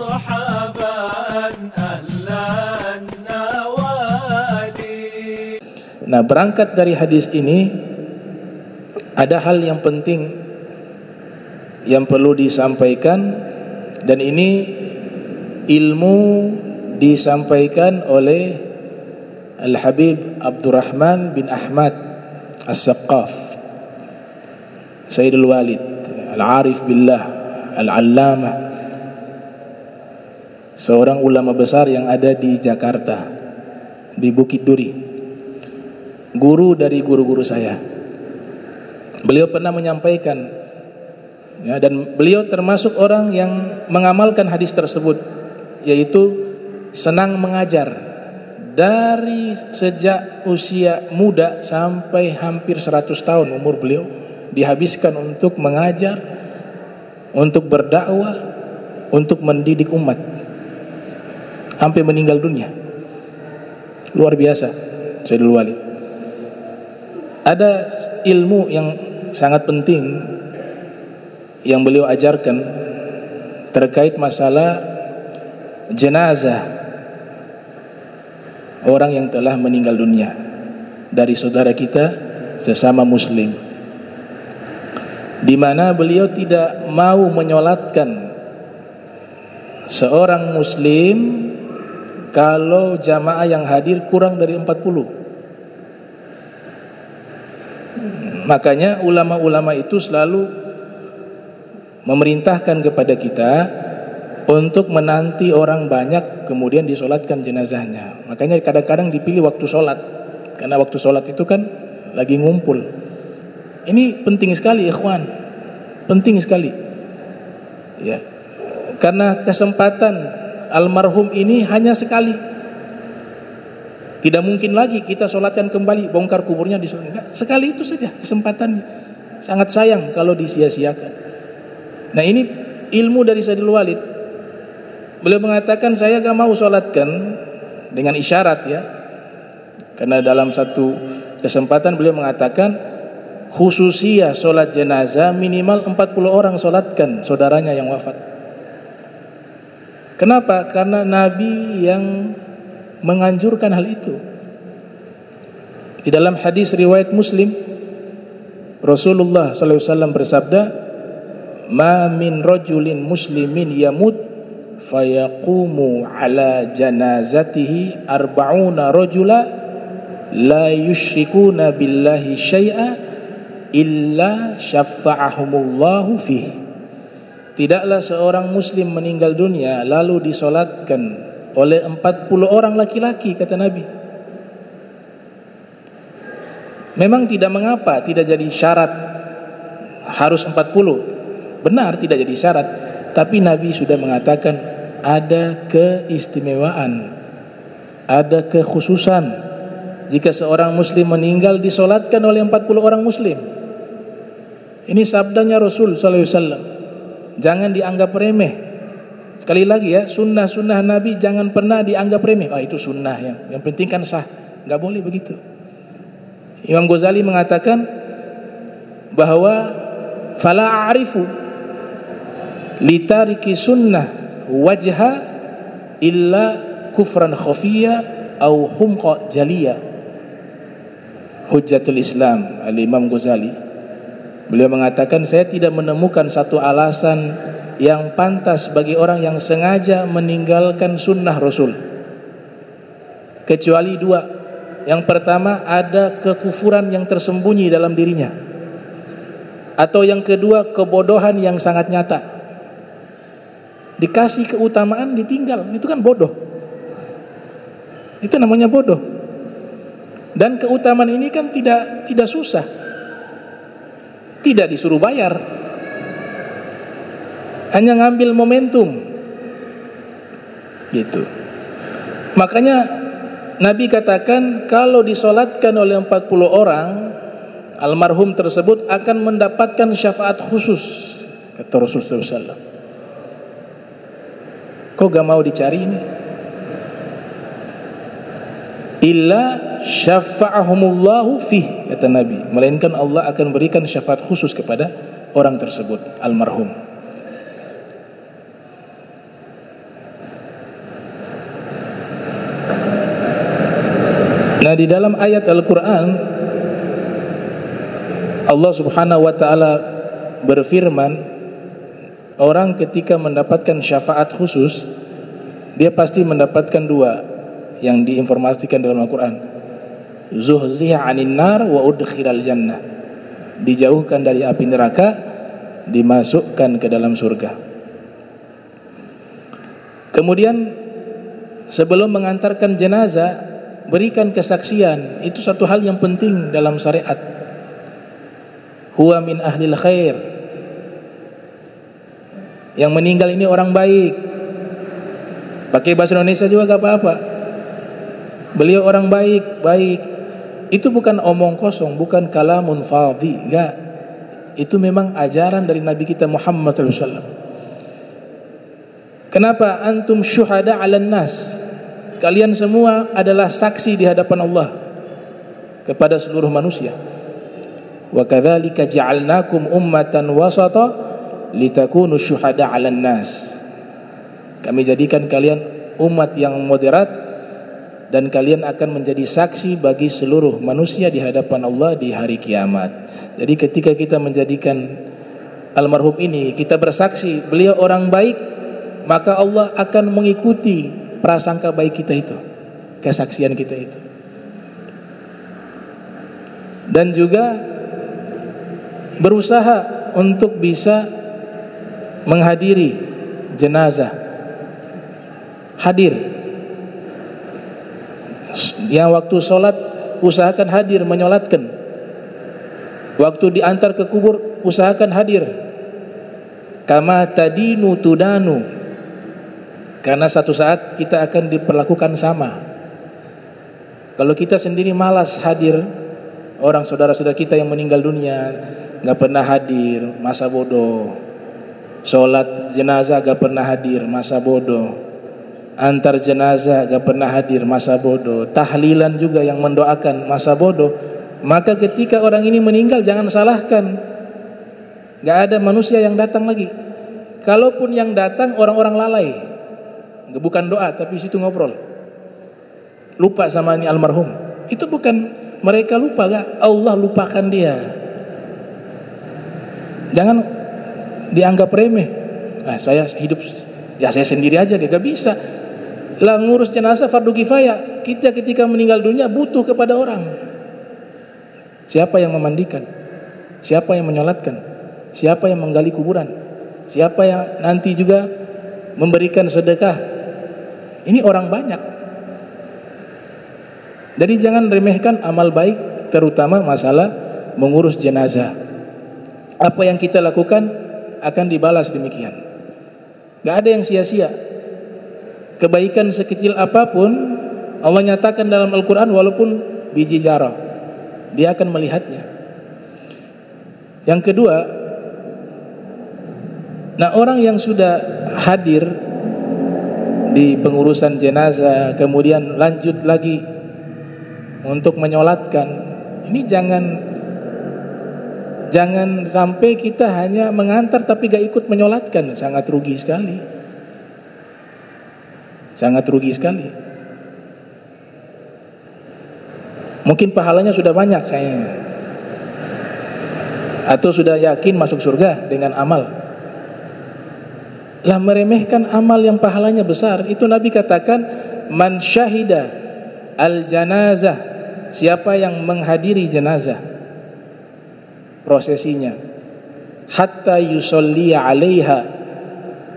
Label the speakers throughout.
Speaker 1: مرحبا أهلا النوادي.
Speaker 2: Nah, berangkat dari hadis ini ada hal yang penting yang perlu disampaikan, dan ini ilmu disampaikan oleh Al-Habib Abdurrahman bin Ahmad As-Saqqaf, Sayyidul Walid, Al-Arif Billah, Al-Allamah, seorang ulama besar yang ada di Jakarta, di Bukit Duri, guru dari guru-guru saya. Beliau pernah menyampaikan, ya, dan beliau termasuk orang yang mengamalkan hadis tersebut, yaitu senang mengajar. Dari sejak usia muda sampai hampir 100 tahun umur beliau dihabiskan untuk mengajar, untuk berdakwah, untuk mendidik umat, sampai meninggal dunia. Luar biasa Sayyidul Walid. Ada ilmu yang sangat penting yang beliau ajarkan terkait masalah jenazah orang yang telah meninggal dunia dari saudara kita sesama muslim, di mana beliau tidak mau menyolatkan seorang muslim kalau jamaah yang hadir kurang dari 40. Makanya ulama-ulama itu selalu memerintahkan kepada kita untuk menanti orang banyak kemudian disolatkan jenazahnya. Makanya kadang-kadang dipilih waktu solat, karena waktu solat itu kan lagi ngumpul. Ini penting sekali ikhwan, penting sekali ya, karena kesempatan almarhum ini hanya sekali. Tidak mungkin lagi kita solatkan kembali, bongkar kuburnya, disolatkan. Sekali itu saja kesempatannya. Sangat sayang kalau disia-siakan. Nah, ini ilmu dari Sayyidul Walid. Beliau mengatakan, saya gak mau solatkan dengan isyarat ya, karena dalam satu kesempatan beliau mengatakan khususnya solat jenazah minimal 40 orang solatkan saudaranya yang wafat. Kenapa? Karena Nabi yang menganjurkan hal itu. Di dalam hadis riwayat Muslim, Rasulullah SAW bersabda, ma min rajulin muslimin yamut fayaqumu ala janazatihi arba'una rajula la yusyrikuna billahi syai'a illa syafa'ahumullahu fih. Tidaklah seorang muslim meninggal dunia lalu disolatkan oleh 40 orang laki-laki, kata Nabi. Memang tidak mengapa, tidak jadi syarat harus 40. Benar, tidak jadi syarat. Tapi Nabi sudah mengatakan ada keistimewaan, ada kekhususan jika seorang muslim meninggal disolatkan oleh 40 orang muslim. Ini sabdanya Rasul SAW. Jangan dianggap remeh. Sekali lagi ya, sunnah-sunnah Nabi jangan pernah dianggap remeh. Itu sunnah yang penting kan sah. Gak boleh begitu. Imam Ghazali mengatakan bahwa fala a'rifu litariki sunnah wajha illa kufran khafiyya au humqa jaliyya. Hujjatul Islam Al-Imam Ghazali, beliau mengatakan, saya tidak menemukan satu alasan yang pantas bagi orang yang sengaja meninggalkan sunnah Rasul kecuali dua. Yang pertama, ada kekufuran yang tersembunyi dalam dirinya, atau yang kedua, kebodohan yang sangat nyata. Dikasih keutamaan ditinggal, itu kan bodoh. Itu namanya bodoh. Dan keutamaan ini kan tidak susah, tidak disuruh bayar, hanya ngambil momentum gitu. Makanya Nabi katakan kalau disolatkan oleh 40 orang, almarhum tersebut akan mendapatkan syafaat khusus, kata Rasulullah SAW. Kok gak mau dicari ini? Illa syafa'ahumullahu fih, kata Nabi, melainkan Allah akan berikan syafaat khusus kepada orang tersebut, almarhum. Nah, di dalam ayat Al-Quran Allah subhanahu wa ta'ala berfirman, orang ketika mendapatkan syafaat khusus, dia pasti mendapatkan dua yang diinformasikan dalam Al-Quran. Zuhziha 'anil nar wa udkhilal jannah. Dijauhkan dari api neraka, dimasukkan ke dalam surga. Kemudian sebelum mengantarkan jenazah, berikan kesaksian. Itu satu hal yang penting dalam syariat. Huwa min ahlil khair. Yang meninggal ini orang baik. Pakai bahasa Indonesia juga gak apa-apa. Beliau orang baik, baik. Itu bukan omong kosong, bukan kalamun fadhi, enggak. Itu memang ajaran dari Nabi kita Muhammad SAW. Kenapa? Antum syuhada 'alan nas. Kalian semua adalah saksi di hadapan Allah kepada seluruh manusia. Wa kadzalika ja'alnakum ummatan wasata litakunu syuhada 'alan nas. Kami jadikan kalian umat yang moderat dan kalian akan menjadi saksi bagi seluruh manusia di hadapan Allah di hari kiamat. Jadi ketika kita menjadikan almarhum ini, kita bersaksi beliau orang baik, maka Allah akan mengikuti prasangka baik kita itu, kesaksian kita itu. Dan juga berusaha untuk bisa menghadiri jenazah, hadir. Yang waktu sholat usahakan hadir, menyolatkan. Waktu diantar ke kubur usahakan hadir. Kama tadinu tudanu. Karena satu saat kita akan diperlakukan sama. Kalau kita sendiri malas hadir, orang saudara-saudara kita yang meninggal dunia gak pernah hadir, masa bodoh. Sholat jenazah gak pernah hadir, masa bodoh. Antar jenazah gak pernah hadir, masa bodoh. Tahlilan juga yang mendoakan, masa bodoh. Maka ketika orang ini meninggal jangan salahkan, gak ada manusia yang datang lagi. Kalaupun yang datang orang-orang lalai, bukan doa tapi situ ngobrol, lupa sama ini almarhum. Itu bukan mereka lupa, gak? Allah lupakan dia. Jangan dianggap remeh. Saya hidup ya saya sendiri aja, dia gak bisa lah ngurus jenazah fardu kifayah. Kita ketika meninggal dunia butuh kepada orang. Siapa yang memandikan? Siapa yang menyolatkan? Siapa yang menggali kuburan? Siapa yang nanti juga memberikan sedekah? Ini orang banyak. Jadi jangan remehkan amal baik, terutama masalah mengurus jenazah. Apa yang kita lakukan akan dibalas demikian. Gak ada yang sia-sia. Kebaikan sekecil apapun Allah nyatakan dalam Al-Quran, walaupun biji zarah, dia akan melihatnya. Yang kedua, nah orang yang sudah hadir di pengurusan jenazah kemudian lanjut lagi untuk menyolatkan, ini jangan sampai kita hanya mengantar tapi gak ikut menyolatkan. Sangat rugi sekali. Sangat rugi sekali. Mungkin pahalanya sudah banyak kayaknya, atau sudah yakin masuk surga dengan amal. Lah meremehkan amal yang pahalanya besar. Itu Nabi katakan, man syahida al janazah, siapa yang menghadiri jenazah prosesinya, hatta yusolli alaiha,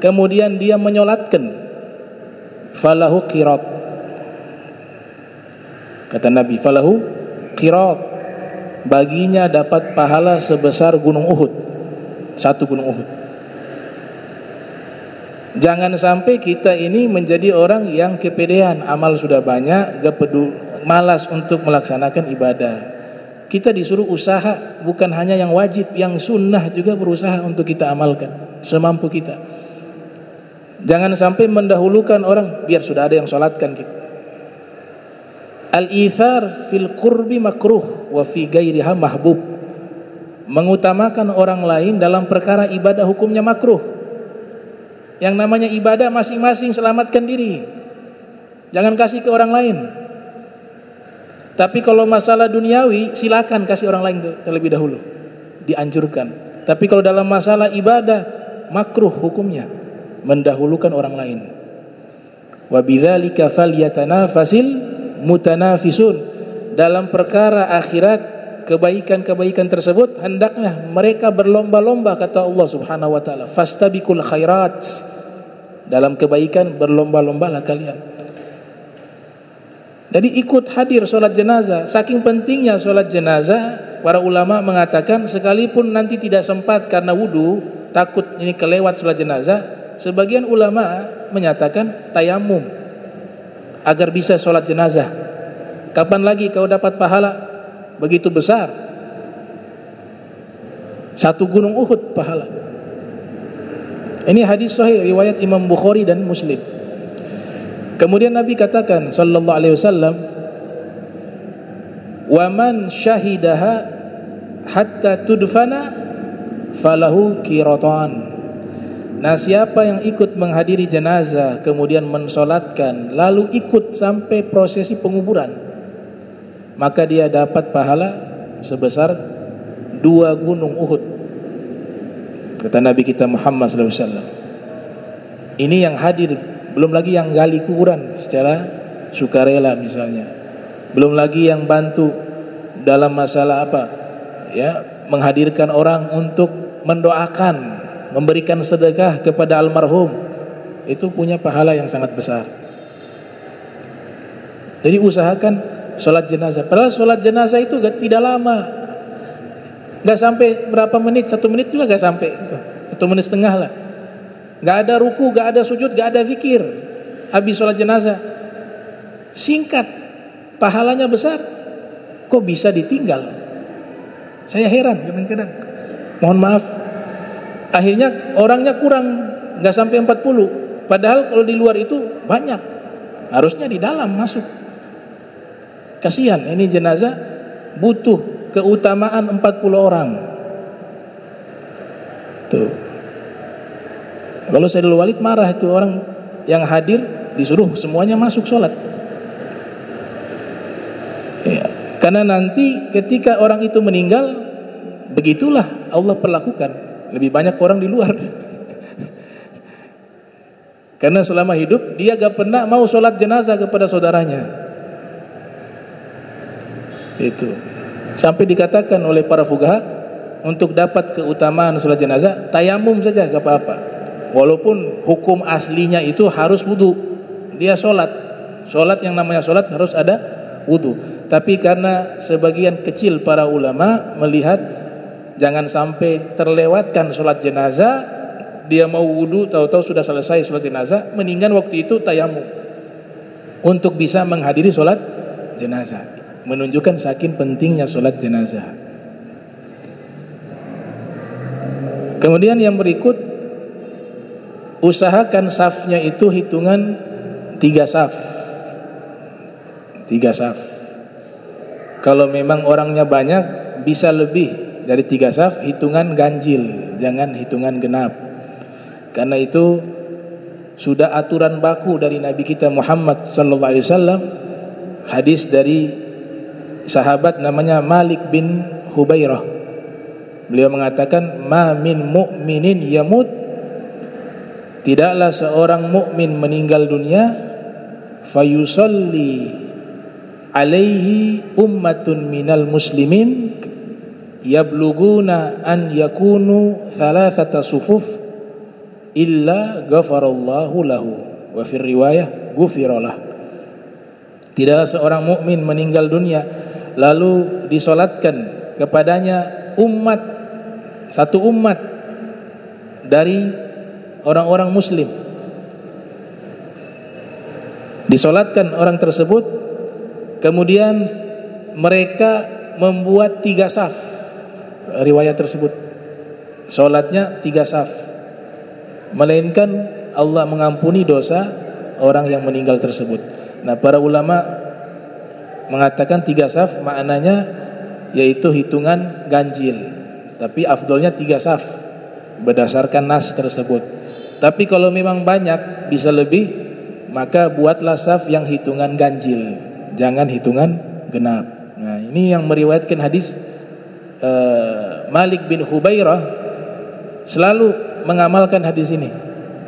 Speaker 2: kemudian dia menyolatkan, falahu qirat. Kata Nabi, falahu qirat, baginya dapat pahala sebesar gunung Uhud, satu gunung Uhud. Jangan sampai kita ini menjadi orang yang kepedean, amal sudah banyak, gak peduli, malas untuk melaksanakan ibadah. Kita disuruh usaha, bukan hanya yang wajib, yang sunnah juga berusaha untuk kita amalkan semampu kita. Jangan sampai mendahulukan orang, biar sudah ada yang sholatkan kita. Al-ithar fil qurbi makruh wa fi gairiha mahbub. Mengutamakan orang lain dalam perkara ibadah hukumnya makruh. Yang namanya ibadah masing-masing selamatkan diri. Jangan kasih ke orang lain. Tapi kalau masalah duniawi, silakan kasih orang lain terlebih dahulu, dianjurkan. Tapi kalau dalam masalah ibadah, makruh hukumnya mendahulukan orang lain. Wa bidzalika falyatanafasil mutanafisun. Dalam perkara akhirat, kebaikan-kebaikan tersebut hendaknya mereka berlomba-lomba, kata Allah Subhanahu wa taala, fastabiqul khairat. Dalam kebaikan berlomba-lombalah kalian. Jadi ikut hadir sholat jenazah. Saking pentingnya sholat jenazah, para ulama mengatakan sekalipun nanti tidak sempat karena wudu, takut ini kelewat sholat jenazah, sebagian ulama menyatakan tayamum agar bisa sholat jenazah. Kapan lagi kau dapat pahala begitu besar? 1 gunung Uhud pahala. Ini hadis sahih riwayat Imam Bukhari dan Muslim. Kemudian Nabi katakan sallallahu alaihi wasallam, "Wa man syahidaha hatta tudfana falahu qiratan." Nah, siapa yang ikut menghadiri jenazah kemudian mensolatkan lalu ikut sampai prosesi penguburan, maka dia dapat pahala sebesar 2 gunung Uhud, kata Nabi kita Muhammad sallallahu alaihi wasallam. Ini yang hadir, belum lagi yang gali kuburan secara sukarela misalnya, belum lagi yang bantu dalam masalah apa ya, menghadirkan orang untuk mendoakan, memberikan sedekah kepada almarhum, itu punya pahala yang sangat besar. Jadi usahakan sholat jenazah. Padahal sholat jenazah itu tidak lama, nggak sampai berapa menit, 1 menit juga nggak sampai, 1 menit setengah lah. Nggak ada ruku, nggak ada sujud, nggak ada zikir habis sholat jenazah. Singkat, pahalanya besar. Kok bisa ditinggal? Saya heran kadang-kadang. Mohon maaf. Akhirnya orangnya kurang, nggak sampai 40. Padahal kalau di luar itu banyak. Harusnya di dalam masuk. Kasihan, ini jenazah butuh keutamaan 40 orang. Tuh. Kalau Sayyidul Walid marah itu, orang yang hadir disuruh semuanya masuk sholat ya. Karena nanti ketika orang itu meninggal, begitulah Allah perlakukan, lebih banyak orang di luar. Karena selama hidup dia gak pernah mau sholat jenazah kepada saudaranya. Itu sampai dikatakan oleh para fuqaha, untuk dapat keutamaan sholat jenazah, tayamum saja gak apa-apa. Walaupun hukum aslinya itu harus wudu. Dia sholat yang namanya sholat harus ada wudu. Tapi karena sebagian kecil para ulama melihat jangan sampai terlewatkan sholat jenazah, dia mau wudu tahu-tahu sudah selesai sholat jenazah, mendingan waktu itu tayamum untuk bisa menghadiri sholat jenazah. Menunjukkan saking pentingnya sholat jenazah. Kemudian yang berikut, usahakan safnya itu hitungan 3 saf. 3 saf. Kalau memang orangnya banyak, bisa lebih dari 3 saf, hitungan ganjil, jangan hitungan genap. Karena itu sudah aturan baku dari Nabi kita Muhammad sallallahu alaihi wasallam. Hadis dari sahabat namanya Malik bin Hubairah. Beliau mengatakan, "Ma min mu'minin yamut." Tidaklah seorang mukmin meninggal dunia, fayusalli alaihi ummatun minal muslimin yabluguna an yakunu thalathata sufuf illa ghafarallahu lahu, wa fi riwayah ghufiralah. Tidaklah seorang mukmin meninggal dunia lalu disolatkan kepadanya satu umat dari orang-orang muslim, disolatkan orang tersebut, kemudian mereka membuat 3 saf. Riwayat tersebut solatnya 3 saf, melainkan Allah mengampuni dosa orang yang meninggal tersebut. Nah, para ulama mengatakan 3 saf maknanya yaitu hitungan ganjil, tapi afdolnya 3 saf berdasarkan nas tersebut. Tapi kalau memang banyak, bisa lebih, maka buatlah saf yang hitungan ganjil, jangan hitungan genap. Nah, ini yang meriwayatkan hadis Malik bin Hubairah selalu mengamalkan hadis ini.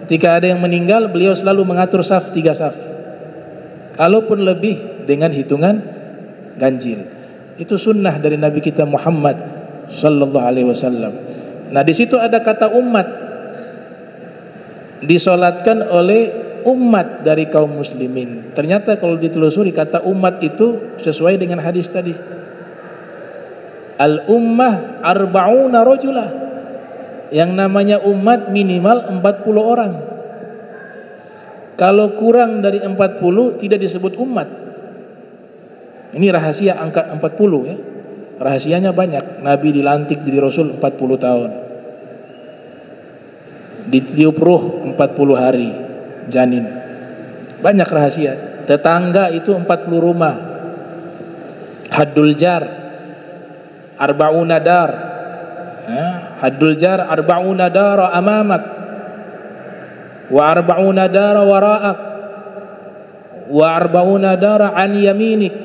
Speaker 2: Ketika ada yang meninggal, beliau selalu mengatur saf 3 saf. Kalaupun lebih dengan hitungan ganjil. Itu sunnah dari Nabi kita Muhammad sallallahu alaihi wasallam. Nah, di situ ada kata umat, disolatkan oleh umat dari kaum muslimin. Ternyata kalau ditelusuri kata umat itu sesuai dengan hadis tadi. Al-ummah arba'una rajulah. Yang namanya umat minimal 40 orang. Kalau kurang dari 40 tidak disebut umat. Ini rahasia angka 40 ya. Rahasianya banyak. Nabi dilantik jadi Rasul 40 tahun. Ditiup ruh 40 hari janin. Banyak rahasia. Tetangga itu 40 rumah. Haddul jar arba'una dar. Haddul jar arba'una dara amamak wa arba'una dara wara'ak wa arba'una dara an yaminik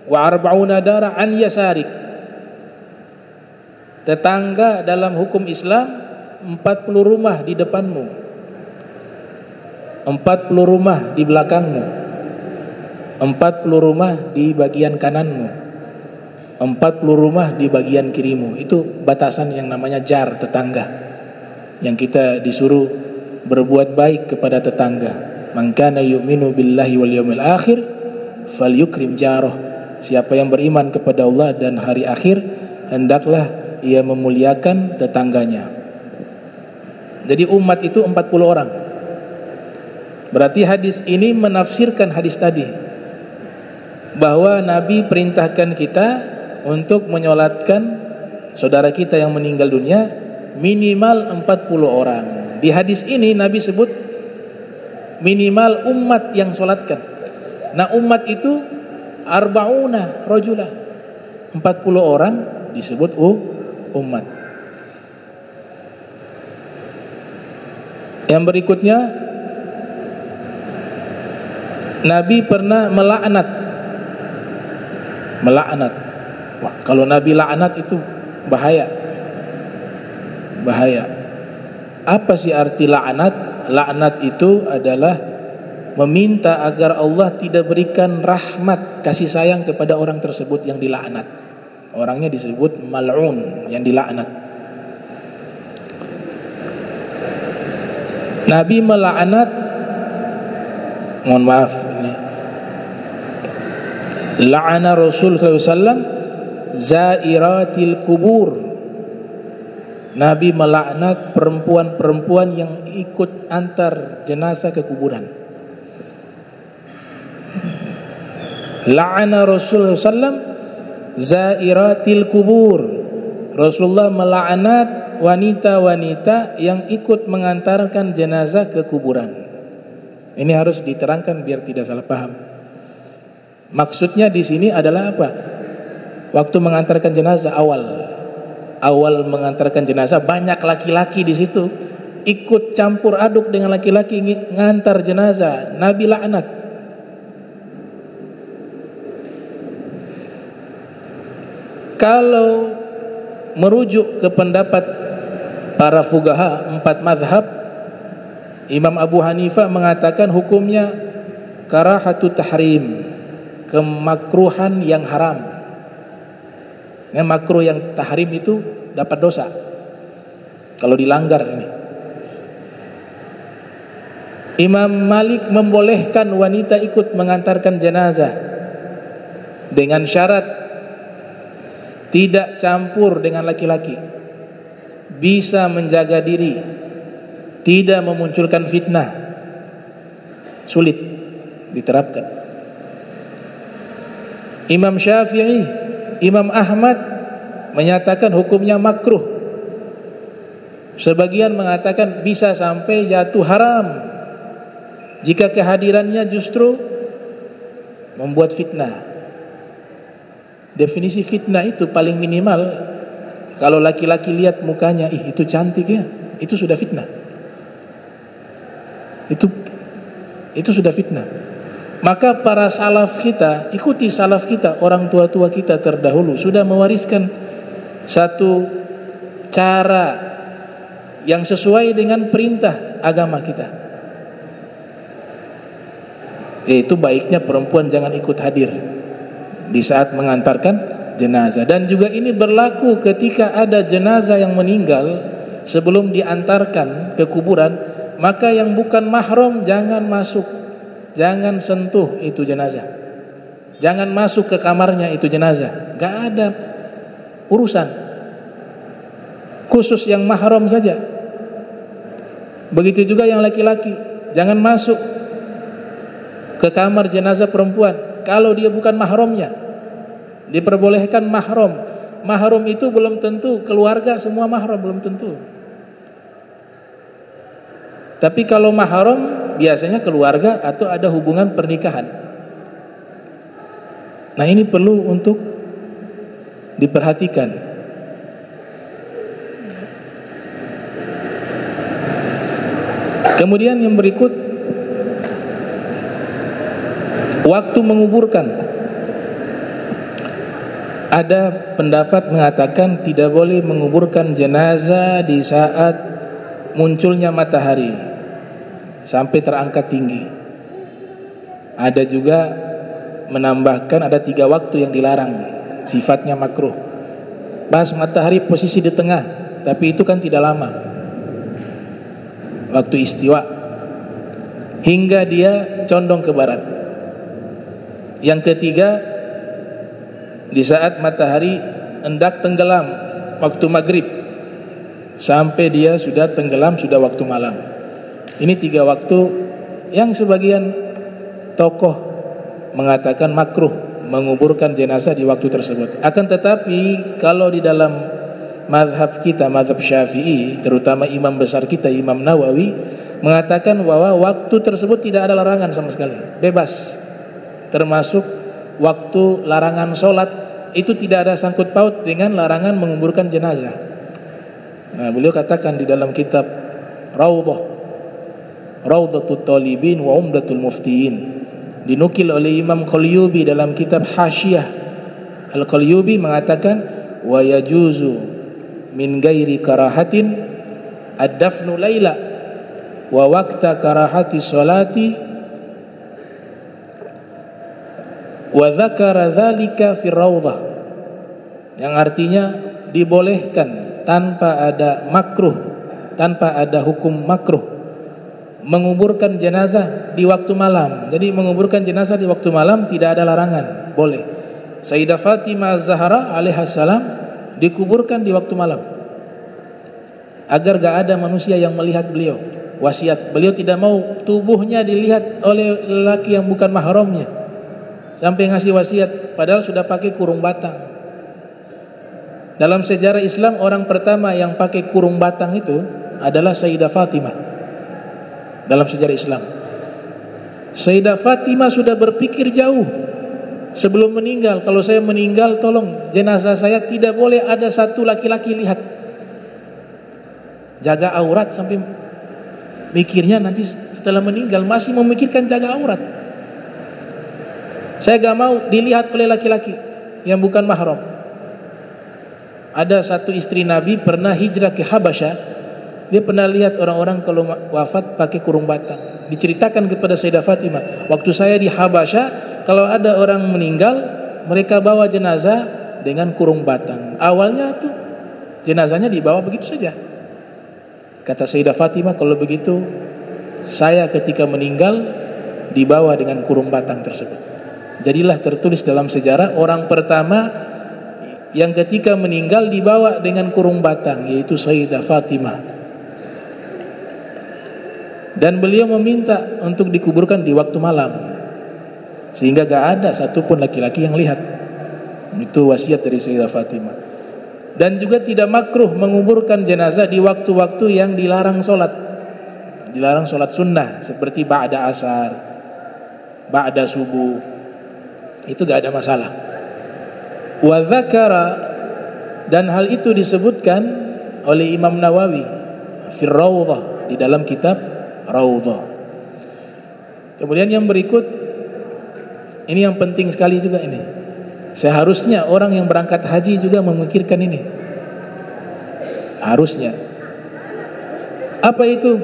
Speaker 2: wa arba'una dara an yasarik. Tetangga dalam hukum Islam 40 rumah di depanmu, 40 rumah di belakangmu, 40 rumah di bagian kananmu, 40 rumah di bagian kirimu. Itu batasan yang namanya jar, tetangga, yang kita disuruh berbuat baik kepada tetangga. Man kana yu'minu billahi wal yawmil akhir falyukrim jarah. Siapa yang beriman kepada Allah dan hari akhir, hendaklah ia memuliakan tetangganya. Jadi umat itu 40 orang. Berarti hadis ini menafsirkan hadis tadi, bahwa Nabi perintahkan kita untuk menyolatkan saudara kita yang meninggal dunia minimal 40 orang. Di hadis ini Nabi sebut minimal umat yang solatkan. Nah, umat itu arba'una rajulah, 40 orang disebut umat. Yang berikutnya, Nabi pernah melaknat. Wah, kalau Nabi laknat itu bahaya. Apa sih arti laknat? Laknat itu adalah meminta agar Allah tidak berikan rahmat, kasih sayang kepada orang tersebut yang dilaknat. Orangnya disebut mal'un, yang dilaknat. Nabi melaknat, mohon maaf ini, la'ana Rasul sallallahu alaihi wasallam zairatil kubur. Nabi melaknat perempuan-perempuan yang ikut antar jenazah ke kuburan. La'ana Rasul sallallahu alaihi wasallam zairatil kubur. Rasulullah melaknat wanita-wanita yang ikut mengantarkan jenazah ke kuburan. Ini harus diterangkan biar tidak salah paham. Maksudnya di sini adalah apa? Waktu mengantarkan jenazah, awal mengantarkan jenazah, banyak laki-laki di situ ikut campur aduk dengan laki-laki ngantar jenazah. Nabi laknat. Kalau merujuk ke pendapat para fuqaha 4 mazhab, Imam Abu Hanifah mengatakan hukumnya karahatu tahrim, kemakruhan yang haram. Yang makruh yang tahrim itu dapat dosa kalau dilanggar ini. Imam Malik membolehkan wanita ikut mengantarkan jenazah dengan syarat tidak campur dengan laki-laki, bisa menjaga diri, tidak memunculkan fitnah. Sulit diterapkan. Imam Syafi'i, Imam Ahmad menyatakan hukumnya makruh. Sebagian mengatakan bisa sampai jatuh haram jika kehadirannya justru membuat fitnah. Definisi fitnah itu paling minimal, kalau laki-laki lihat mukanya, itu cantik ya, itu sudah fitnah. Itu sudah fitnah. Maka para salaf kita, ikuti salaf kita, orang tua-tua kita terdahulu sudah mewariskan satu cara yang sesuai dengan perintah agama kita. Yaitu baiknya perempuan jangan ikut hadir di saat mengantarkan jenazah. Dan juga ini berlaku ketika ada jenazah yang meninggal sebelum diantarkan ke kuburan, maka yang bukan mahram jangan masuk. Jangan sentuh itu jenazah. Jangan masuk ke kamarnya itu jenazah. Gak ada urusan. Khusus yang mahram saja. Begitu juga yang laki-laki. Jangan masuk ke kamar jenazah perempuan kalau dia bukan mahramnya. Diperbolehkan mahram. Mahram itu belum tentu keluarga, semua mahram belum tentu. Tapi kalau mahram biasanya keluarga atau ada hubungan pernikahan. Nah, ini perlu untuk diperhatikan. Kemudian yang berikut, waktu menguburkan. Ada pendapat mengatakan tidak boleh menguburkan jenazah di saat munculnya matahari sampai terangkat tinggi. Ada juga menambahkan ada 3 waktu yang dilarang, sifatnya makruh. Pas matahari posisi di tengah, tapi itu kan tidak lama, waktu istiwa, hingga dia condong ke barat. Yang ketiga, di saat matahari hendak tenggelam, waktu maghrib, sampai dia sudah tenggelam, sudah waktu malam. Ini 3 waktu yang sebagian tokoh mengatakan makruh menguburkan jenazah di waktu tersebut. Akan tetapi kalau di dalam mazhab kita, mazhab Syafi'i, terutama imam besar kita Imam Nawawi, mengatakan bahwa waktu tersebut tidak ada larangan sama sekali, bebas. Termasuk waktu larangan sholat, itu tidak ada sangkut paut dengan larangan menguburkan jenazah. Nah, beliau katakan di dalam kitab Rawdatul Talibin wa Umdatul Muftiin, dinukil oleh Imam Qalyubi dalam kitab Hasyiyah. Al-Qalyubi mengatakan wa yajuzu min ghairi karahatin ad-dafnu laila wa waqta karahati sholati wa dzakara dzalika fi rawdah, yang artinya dibolehkan tanpa ada makruh, tanpa ada hukum makruh menguburkan jenazah di waktu malam. Jadi menguburkan jenazah di waktu malam tidak ada larangan, boleh. Sayyidah Fatimah Zahra alaihissalam dikuburkan di waktu malam agar gak ada manusia yang melihat beliau. Wasiat beliau tidak mau tubuhnya dilihat oleh lelaki yang bukan mahramnya, sampai ngasih wasiat padahal sudah pakai kurung batang. Dalam sejarah Islam, orang pertama yang pakai kurung batang itu adalah Sayyidah Fatimah. Dalam sejarah Islam, Sayyidah Fatimah sudah berpikir jauh sebelum meninggal. Kalau saya meninggal, tolong jenazah saya tidak boleh ada satu laki-laki lihat. Jaga aurat, sampai mikirnya nanti setelah meninggal masih memikirkan jaga aurat. Saya gak mau dilihat oleh laki-laki yang bukan mahram. Ada satu istri Nabi pernah hijrah ke Habasyah. Dia pernah lihat orang-orang kalau wafat pakai kurung batang. Diceritakan kepada Sayyidah Fatimah, waktu saya di Habasyah, kalau ada orang meninggal, mereka bawa jenazah dengan kurung batang. Awalnya tuh jenazahnya dibawa begitu saja. Kata Sayyidah Fatimah, kalau begitu saya ketika meninggal dibawa dengan kurung batang tersebut. Jadilah tertulis dalam sejarah orang pertama yang ketika meninggal dibawa dengan kurung batang, yaitu Sayyidah Fatimah. Dan beliau meminta untuk dikuburkan di waktu malam, sehingga gak ada satupun laki-laki yang lihat. Itu wasiat dari Sayyidah Fatimah. Dan juga tidak makruh menguburkan jenazah di waktu-waktu yang dilarang sholat. Dilarang sholat sunnah, seperti ba'da asar, ba'da subuh. Itu gak ada masalah. Wa dzakara, dan hal itu disebutkan oleh Imam Nawawi fi Rawdah, di dalam kitab Rawdah. Kemudian yang berikut, Ini yang penting sekali juga ini. Seharusnya orang yang berangkat haji juga memikirkan ini. Harusnya. Apa itu?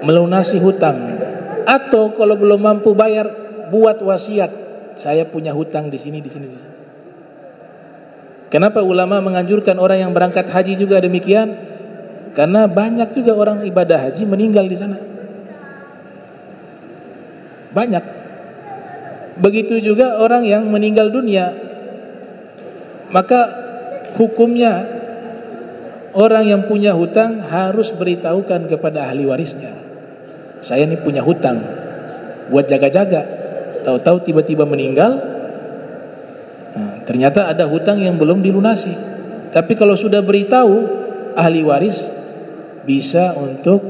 Speaker 2: Melunasi hutang. Atau kalau belum mampu bayar, buat wasiat. Saya punya hutang di sini, di sini, di sini. Kenapa ulama menganjurkan orang yang berangkat haji juga demikian? Karena banyak juga orang ibadah haji meninggal di sana. Banyak. Begitu juga orang yang meninggal dunia. Maka hukumnya orang yang punya hutang harus beritahukan kepada ahli warisnya. Saya ini punya hutang, buat jaga-jaga. Tahu-tahu tiba-tiba meninggal, ternyata ada hutang yang belum dilunasi. Tapi kalau sudah beritahu, ahli waris bisa untuk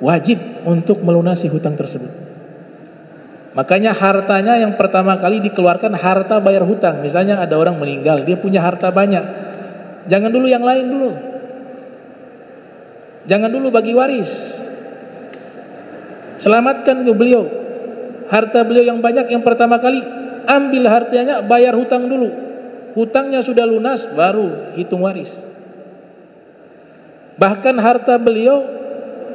Speaker 2: wajib untuk melunasi hutang tersebut. Makanya hartanya yang pertama kali dikeluarkan harta bayar hutang. Misalnya ada orang meninggal, dia punya harta banyak. Jangan dulu yang lain dulu. Jangan dulu bagi waris. Selamatkan ke beliau. Harta beliau yang banyak yang pertama kali, ambil hartanya, bayar hutang dulu. Hutangnya sudah lunas, baru hitung waris. Bahkan harta beliau,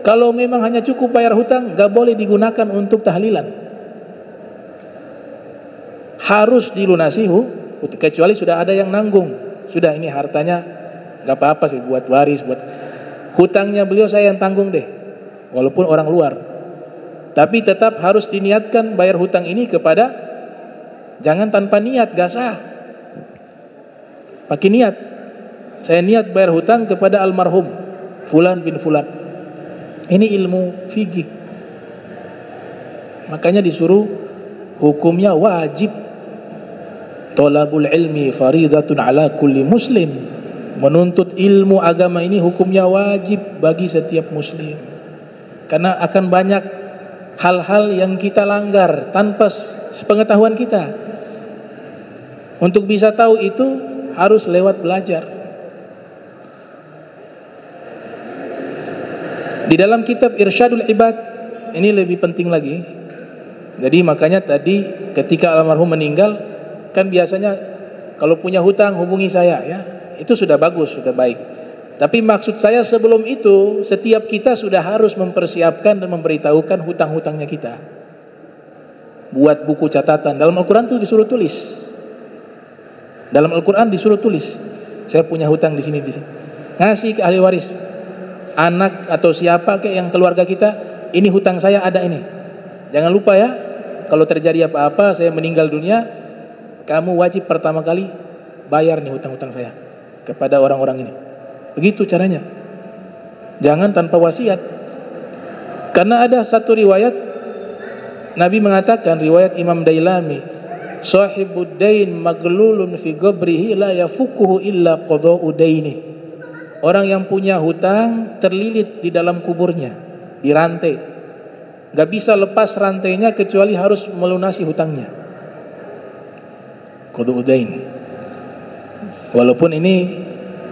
Speaker 2: kalau memang hanya cukup bayar hutang, gak boleh digunakan untuk tahlilan. Harus dilunasi, kecuali sudah ada yang nanggung. Sudah ini hartanya, gak apa-apa sih buat waris, buat hutangnya beliau saya yang tanggung deh, walaupun orang luar. Tapi tetap harus diniatkan bayar hutang ini kepada, jangan tanpa niat, gak sah. Pakai niat. Saya niat bayar hutang kepada almarhum Fulan bin Fulan. Ini ilmu fikih. Makanya disuruh hukumnya wajib. Thalabul ilmi faridatun ala kulli muslim. Menuntut ilmu agama ini hukumnya wajib bagi setiap muslim. Karena akan banyak hal-hal yang kita langgar tanpa sepengetahuan kita. Untuk bisa tahu itu harus lewat belajar. Di dalam kitab Irsyadul Ibad ini lebih penting lagi. Jadi makanya tadi ketika almarhum meninggal, kan biasanya kalau punya hutang hubungi saya ya. Itu sudah bagus, sudah baik. Tapi maksud saya sebelum itu, setiap kita sudah harus mempersiapkan dan memberitahukan hutang-hutangnya kita. Buat buku catatan. Dalam Al-Quran itu disuruh tulis. Dalam Al-Quran disuruh tulis. Saya punya hutang di sini, di sini. Ngasih ke ahli waris. Anak atau siapa ke yang keluarga kita, ini hutang saya ada ini. Jangan lupa ya, kalau terjadi apa-apa, saya meninggal dunia, kamu wajib pertama kali bayar nih hutang-hutang saya kepada orang-orang ini. Begitu caranya. Jangan tanpa wasiat. Karena ada satu riwayat Nabi mengatakan, riwayat Imam Dailami, sahibud dain maglulun fi qabrihi la yafukuhu illa qada'u daini. Orang yang punya hutang terlilit di dalam kuburnya, dirantai. Gak bisa lepas rantainya kecuali harus melunasi hutangnya. Qada'u dain. Walaupun ini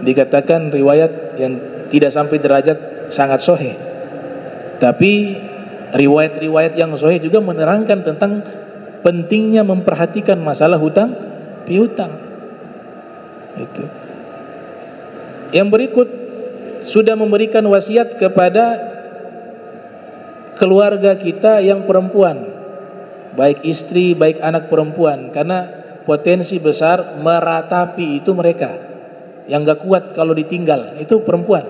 Speaker 2: dikatakan riwayat yang tidak sampai derajat sangat sahih, tapi riwayat-riwayat yang sahih juga menerangkan tentang pentingnya memperhatikan masalah hutang piutang. Itu. Yang berikut sudah memberikan wasiat kepada keluarga kita yang perempuan, baik istri, baik anak perempuan, karena potensi besar meratapi itu mereka. Yang gak kuat kalau ditinggal itu perempuan.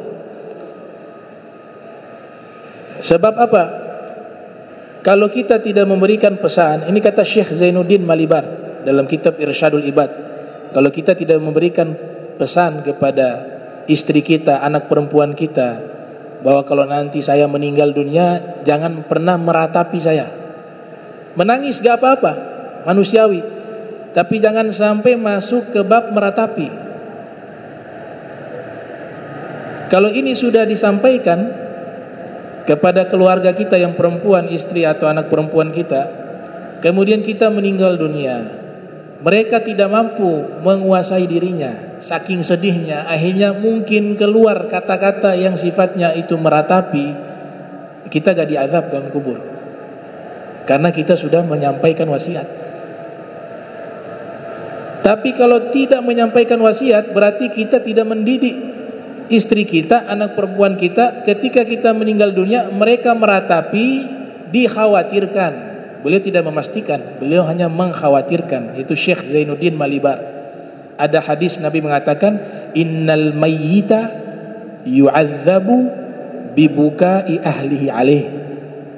Speaker 2: Sebab apa? Kalau kita tidak memberikan pesan, ini kata Syekh Zainuddin Malibar dalam kitab Irsyadul Ibad, kalau kita tidak memberikan pesan kepada istri kita, anak perempuan kita, bahwa kalau nanti saya meninggal dunia, jangan pernah meratapi saya. Menangis gak apa-apa, manusiawi, tapi jangan sampai masuk ke bab meratapi. Kalau ini sudah disampaikan kepada keluarga kita yang perempuan, istri atau anak perempuan kita, kemudian kita meninggal dunia, mereka tidak mampu menguasai dirinya, saking sedihnya, akhirnya mungkin keluar kata-kata yang sifatnya itu meratapi, kita gak diazab dalam kubur. karena kita sudah menyampaikan wasiat. Tapi kalau tidak menyampaikan wasiat, berarti kita tidak mendidik istri kita, anak perempuan kita. Ketika kita meninggal dunia, mereka meratapi, dikhawatirkan. Beliau tidak memastikan, beliau hanya mengkhawatirkan. Itu Syekh Zainuddin Malibar. Ada hadis Nabi mengatakan, innal mayyita yu'adzabu bibukai ahlihi alaih.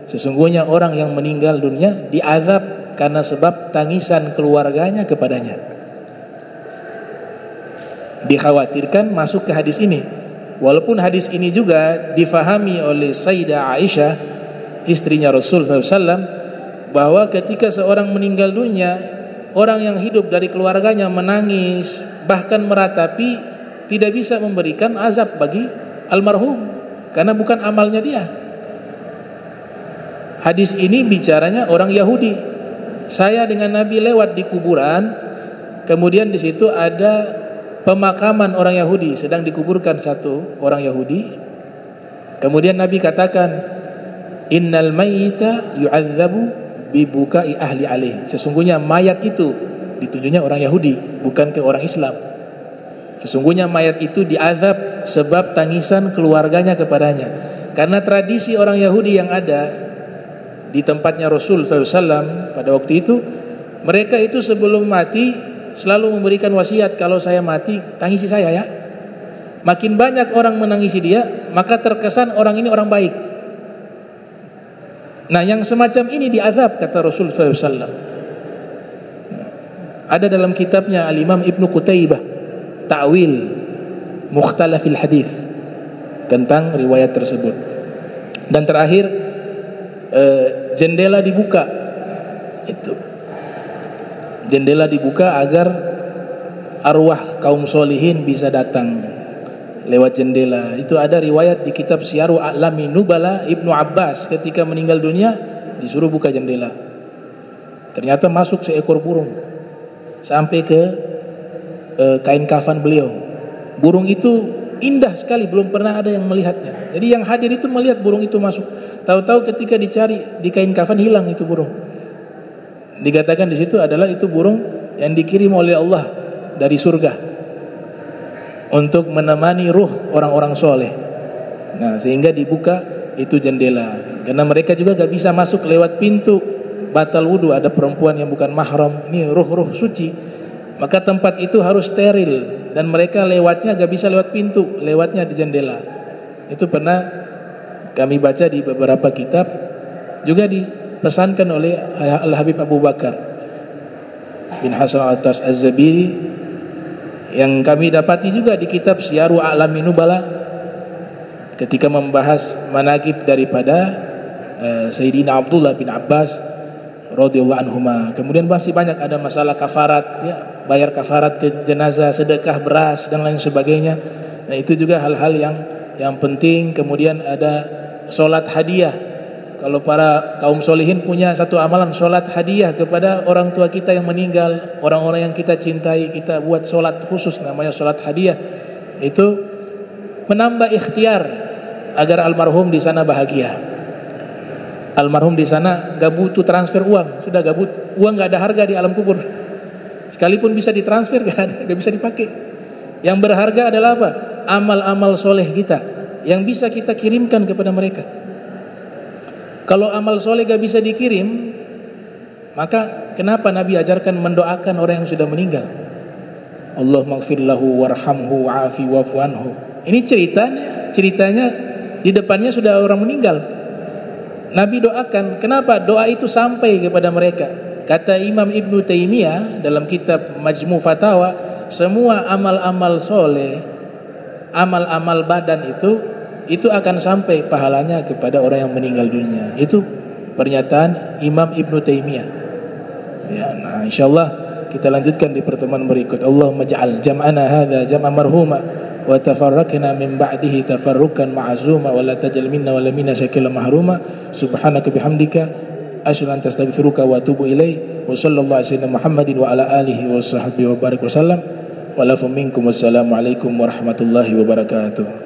Speaker 2: Sesungguhnya orang yang meninggal dunia diazab karena sebab tangisan keluarganya kepadanya. Dikhawatirkan masuk ke hadis ini. Walaupun hadis ini juga difahami oleh Sayyidah Aisyah, istrinya Rasul SAW, bahwa ketika seorang meninggal dunia, orang yang hidup dari keluarganya menangis, bahkan meratapi, tidak bisa memberikan azab bagi almarhum, karena bukan amalnya dia. Hadis ini bicaranya orang Yahudi. Saya dengan Nabi lewat di kuburan, kemudian di situ ada pemakaman orang Yahudi, sedang dikuburkan satu orang Yahudi. Kemudian Nabi katakan, innal mayyita yu'adzabu bibukai ahli alaih. Sesungguhnya mayat itu, ditunjuknya orang Yahudi, bukan ke orang Islam. Sesungguhnya mayat itu diazab sebab tangisan keluarganya kepadanya. Karena tradisi orang Yahudi yang ada di tempatnya Rasul SAW pada waktu itu, mereka itu sebelum mati selalu memberikan wasiat, kalau saya mati tangisi saya ya. Makin banyak orang menangisi dia, maka terkesan orang ini orang baik. Nah, yang semacam ini diazab, kata Rasul SAW. Ada dalam kitabnya Al-Imam Ibnu Qutaibah, Ta'wil Mukhtalafil Hadith, tentang riwayat tersebut. Dan terakhir, jendela dibuka. Itu jendela dibuka agar arwah kaum solihin bisa datang lewat jendela. Itu ada riwayat di kitab Syiaru A'lami Nubala, Ibnu Abbas ketika meninggal dunia disuruh buka jendela. Ternyata masuk seekor burung sampai ke kain kafan beliau. Burung itu indah sekali, belum pernah ada yang melihatnya. Jadi yang hadir itu melihat burung itu masuk. Tahu-tahu ketika dicari di kain kafan hilang itu burung. Dikatakan di situ adalah itu burung yang dikirim oleh Allah dari surga untuk menemani ruh orang-orang soleh. Nah, sehingga dibuka itu jendela, karena mereka juga gak bisa masuk lewat pintu, batal wudu. Ada perempuan yang bukan mahram, ini ruh-ruh suci, maka tempat itu harus steril, dan mereka lewatnya gak bisa lewat pintu, lewatnya di jendela. Itu pernah kami baca di beberapa kitab, juga dipesankan oleh Al-Habib Abu Bakar bin Hasan Atas Az-Zabiri, yang kami dapati juga di kitab Syiaru A'lami Nubala ketika membahas manaqib daripada Sayyidina Abdullah bin Abbas radhiyallahu anhuma. Kemudian masih banyak ada masalah kafarat, ya, bayar kafarat ke jenazah, sedekah beras dan lain sebagainya. Nah, itu juga hal-hal yang penting. Kemudian ada sholat hadiah. Kalau para kaum solihin punya satu amalan, sholat hadiah kepada orang tua kita yang meninggal, orang-orang yang kita cintai, kita buat sholat khusus namanya sholat hadiah. Itu menambah ikhtiar agar almarhum di sana bahagia. Almarhum di sana gak butuh transfer uang, sudah gak butuh uang, gak ada harga di alam kubur. Sekalipun bisa ditransfer gak bisa dipakai. Yang berharga adalah apa? Amal-amal soleh kita yang bisa kita kirimkan kepada mereka. Kalau amal soleh gak bisa dikirim, maka kenapa Nabi ajarkan mendoakan orang yang sudah meninggal? Allahumma ighfir lahu warhamhu wa'afi wa'fu anhu. Ini ceritanya di depannya sudah orang meninggal. Nabi doakan. Kenapa doa itu sampai kepada mereka? Kata Imam Ibnu Taimiyah dalam kitab Majmu' Fatawa, semua amal-amal soleh, amal-amal badan itu akan sampai pahalanya kepada orang yang meninggal dunia. Itu pernyataan Imam Ibnu Taimiyah. Ya, nah insyaallah kita lanjutkan di pertemuan berikut. Allahumma ja'al jam'ana hadza jam'an marhuma wa tafarraqna min ba'dihi tafarrukan ma'zuma wa la tajal minna wa la minna shakila mahruma. Subhanaka bihamdika asyhadu an astaghfiruka wa atubu ilaik. Wa sallallahu alaihi Muhammadin wa ala alihi wa sahbihi wa barik wa sallam. Wa lafu minkum wassalamu alaikum warahmatullahi wabarakatuh.